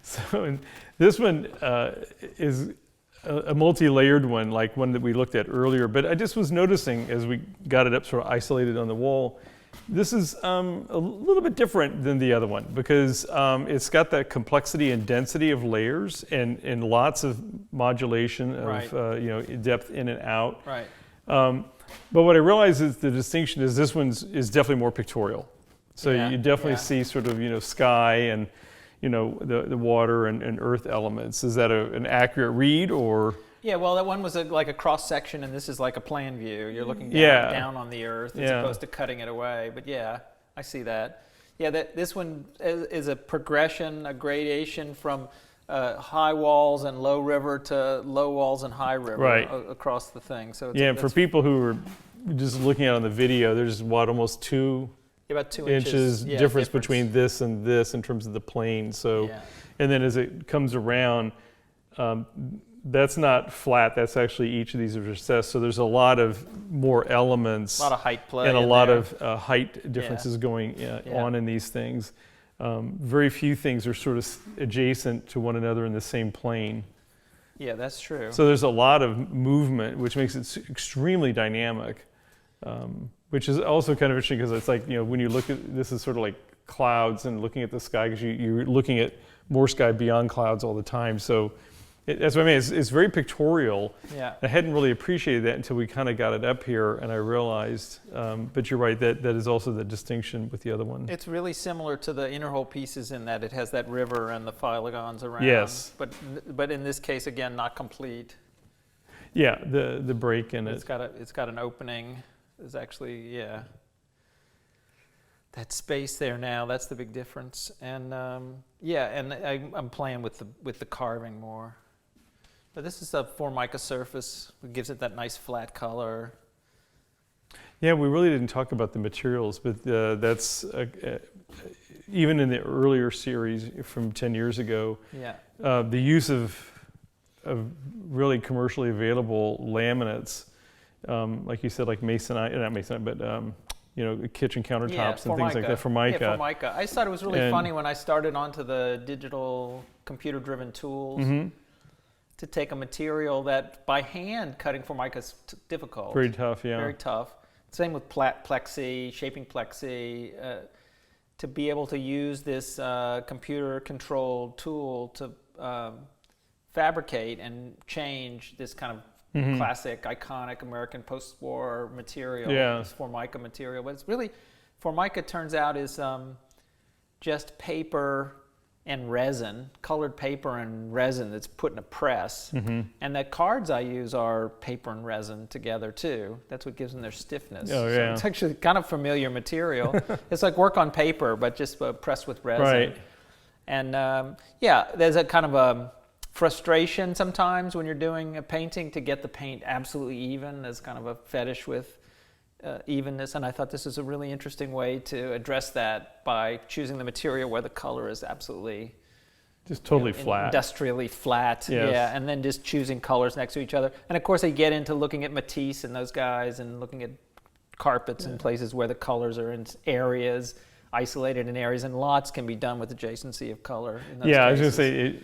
So and this one is a multi-layered one, like one that we looked at earlier. But I just was noticing as we got it up sort of isolated on the wall, this is a little bit different than the other one because it's got that complexity and density of layers and lots of modulation of depth in and out. Right. But what I realized is the distinction is this one's is definitely more pictorial. So you definitely see sort of sky and the water and earth elements. Is that an accurate read or? Yeah, well, that one was like a cross section, and this is like a plan view. You're looking down on the earth as opposed to cutting it away. But yeah, I see that. Yeah, this one is a progression, a gradation from high walls and low river to low walls and high river across the thing. So it's, for people who are just looking at it on the video, there's almost about 2 inches difference between this and this in terms of the plane. So, and then as it comes around, that's not flat. That's actually each of these are recessed. So there's a lot of more elements, a lot of height play, and a lot of height differences going on in these things. Very few things are sort of adjacent to one another in the same plane. Yeah, that's true. So there's a lot of movement, which makes it extremely dynamic. Which is also kind of interesting because it's like, when you look at this is sort of like clouds and looking at the sky because you're looking at more sky beyond clouds all the time. So that's what I mean. It's very pictorial. Yeah. I hadn't really appreciated that until we kind of got it up here and I realized, but you're right, that is also the distinction with the other one. It's really similar to the Innerhole pieces in that it has that river and the phylogons around. Yes. But in this case, again, not complete. Yeah, the break in it. It's got an opening. There's actually, that space there now. That's the big difference. And and I'm playing with the carving more. But this is a Formica surface. It gives it that nice flat color. Yeah, we really didn't talk about the materials, but that's even in the earlier series from 10 years ago. Yeah. The use of really commercially available laminates. Like you said, like masonite, not masonite, but kitchen countertops and things like that, Formica. Yeah, Formica. I just thought it was really funny when I started onto the digital computer-driven tools to take a material that by hand cutting Formica is difficult. Very tough, yeah. Very tough. Same with plexi, shaping plexi. To be able to use this computer-controlled tool to fabricate and change this kind of classic, iconic American post-war material, this Formica material. But it's really, Formica turns out is just paper and resin, colored paper and resin that's put in a press. And the cards I use are paper and resin together too. That's what gives them their stiffness. Oh, yeah. So it's actually kind of familiar material. It's like work on paper, but just pressed with resin. Right. And there's a kind of a frustration sometimes when you're doing a painting to get the paint absolutely even. There's kind of a fetish with evenness, and I thought this is a really interesting way to address that by choosing the material where the color is absolutely just totally flat, industrially flat. Yes. And then just choosing colors next to each other. And of course, I get into looking at Matisse and those guys, and looking at carpets and places where the colors are in areas. Isolated in areas, and lots can be done with adjacency of color. In those cases. I was going to say,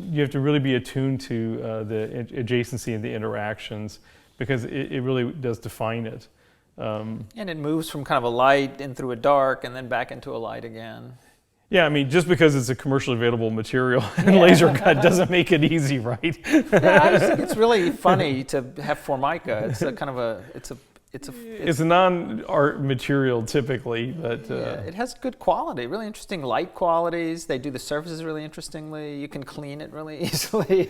you have to really be attuned to the adjacency and the interactions because it really does define it. And it moves from kind of a light in through a dark and then back into a light again. Yeah, I mean, just because it's a commercially available material and laser cut doesn't make it easy, right? I just think it's really funny to have Formica. It's a kind of it's a non-art material typally, but it has good quality, really interesting light qualities. They do the surfaces really interestingly. You can clean it really easily.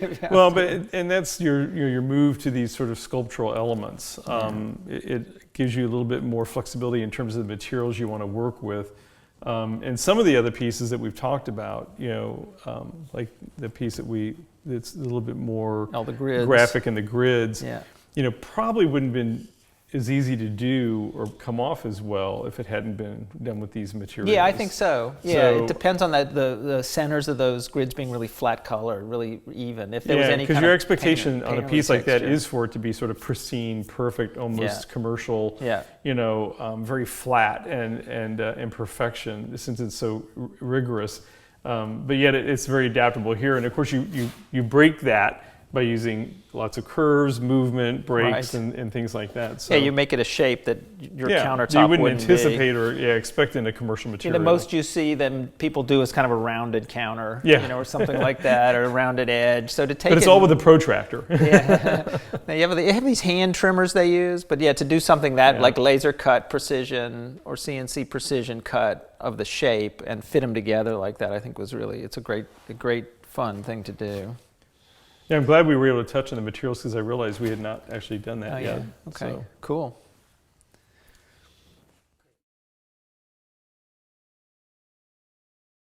And that's your move to these sort of sculptural elements. It gives you a little bit more flexibility in terms of the materials you want to work with. And some of the other pieces that we've talked about, like the piece that's a little bit more the grids. Graphic in the grids, probably wouldn't have been as easy to do or come off as well if it hadn't been done with these materials. Yeah, I think so. Yeah, it depends on the centers of those grids being really flat color, really even. If there was any because your expectation on a piece like that is for it to be sort of pristine, perfect, almost commercial. Yeah. Very flat and in perfection since it's so rigorous. But yet it's very adaptable here. And of course, you break that by using lots of curves, movement, breaks, Right. and things like that. So, Yeah, you make it a shape that your countertop you wouldn't wouldn't anticipate be. or expect in a commercial material. The most you see them people do is kind of a rounded counter, Yeah. or something like that, or a rounded edge. So to take But it's all with a protractor. yeah. Now you have these hand trimmers they use, but to do something that Yeah. like laser cut precision or CNC precision cut of the shape and fit them together like that, I think it's a great fun thing to do. Yeah, I'm glad we were able to touch on the materials because I realized we had not actually done that yet. Okay, So. cool.